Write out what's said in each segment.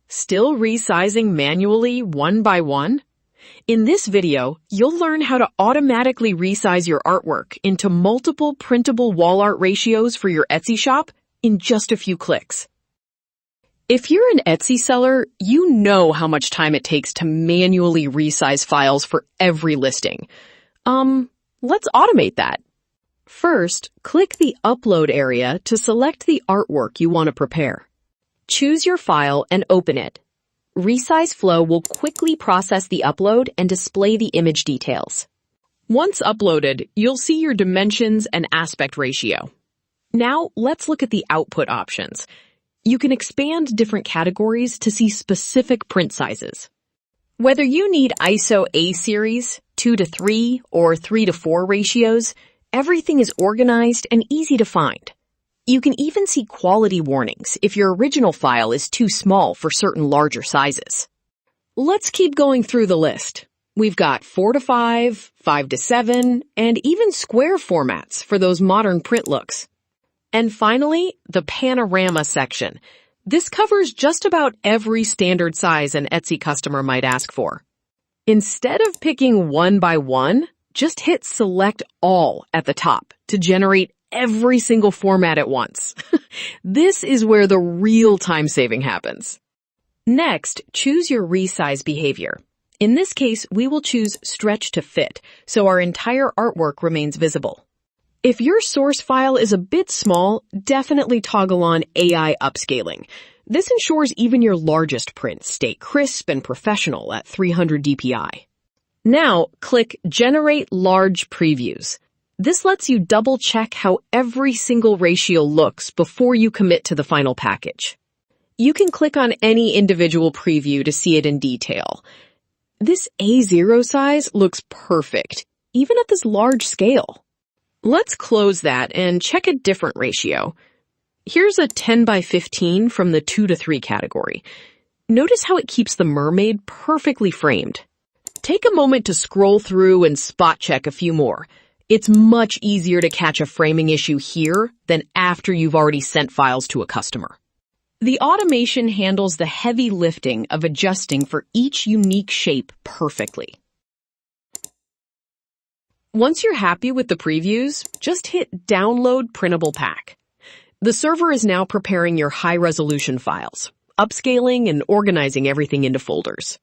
Still resizing manually one by one? In this video, you'll learn how to automatically resize your artwork into multiple printable wall art ratios for your Etsy shop in just a few clicks. If you're an Etsy seller, you know how much time it takes to manually resize files for every listing. Let's automate that. First, click the Upload area to select the artwork you want to prepare. Choose your file and open it. ResizeFlow will quickly process the upload and display the image details. Once uploaded, you'll see your dimensions and aspect ratio. Now, let's look at the output options. You can expand different categories to see specific print sizes. Whether you need ISO A series, 2:3, or 3:4 ratios, everything is organized and easy to find. You can even see quality warnings if your original file is too small for certain larger sizes. Let's keep going through the list. We've got 4:5, 5:7, and even square formats for those modern print looks. And finally, the panorama section. This covers just about every standard size an Etsy customer might ask for. Instead of picking one by one, just hit Select All at the top to generate every single format at once. This is where the real time saving happens. Next, choose your resize behavior. In this case, we will choose Stretch to Fit, so our entire artwork remains visible. If your source file is a bit small, definitely toggle on AI upscaling. This ensures even your largest prints stay crisp and professional at 300 dpi. Now, click Generate Large Previews. This lets you double-check how every single ratio looks before you commit to the final package. You can click on any individual preview to see it in detail. This A0 size looks perfect, even at this large scale. Let's close that and check a different ratio. Here's a 10:15 from the 2:3 category. Notice how it keeps the mermaid perfectly framed. Take a moment to scroll through and spot check a few more. It's much easier to catch a framing issue here than after you've already sent files to a customer. The automation handles the heavy lifting of adjusting for each unique shape perfectly. Once you're happy with the previews, just hit Download Printable Pack. The server is now preparing your high-resolution files, upscaling and organizing everything into folders.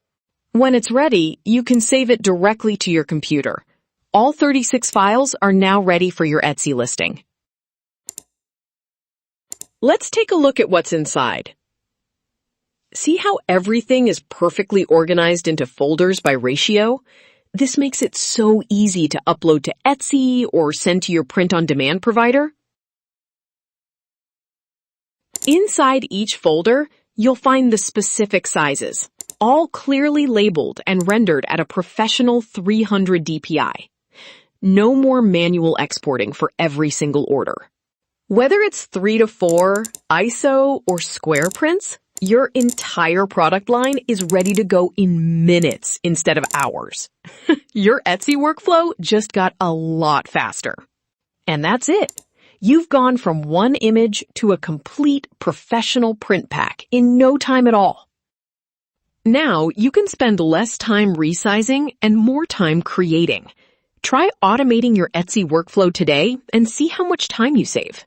When it's ready, you can save it directly to your computer. All 36 files are now ready for your Etsy listing. Let's take a look at what's inside. See how everything is perfectly organized into folders by ratio? This makes it so easy to upload to Etsy or send to your print-on-demand provider. Inside each folder, you'll find the specific sizes, all clearly labeled and rendered at a professional 300 dpi. No more manual exporting for every single order. Whether it's 3:4, ISO, or square prints, your entire product line is ready to go in minutes instead of hours. Your Etsy workflow just got a lot faster. And that's it. You've gone from one image to a complete professional print pack in no time at all. Now you can spend less time resizing and more time creating. Try automating your Etsy workflow today and see how much time you save.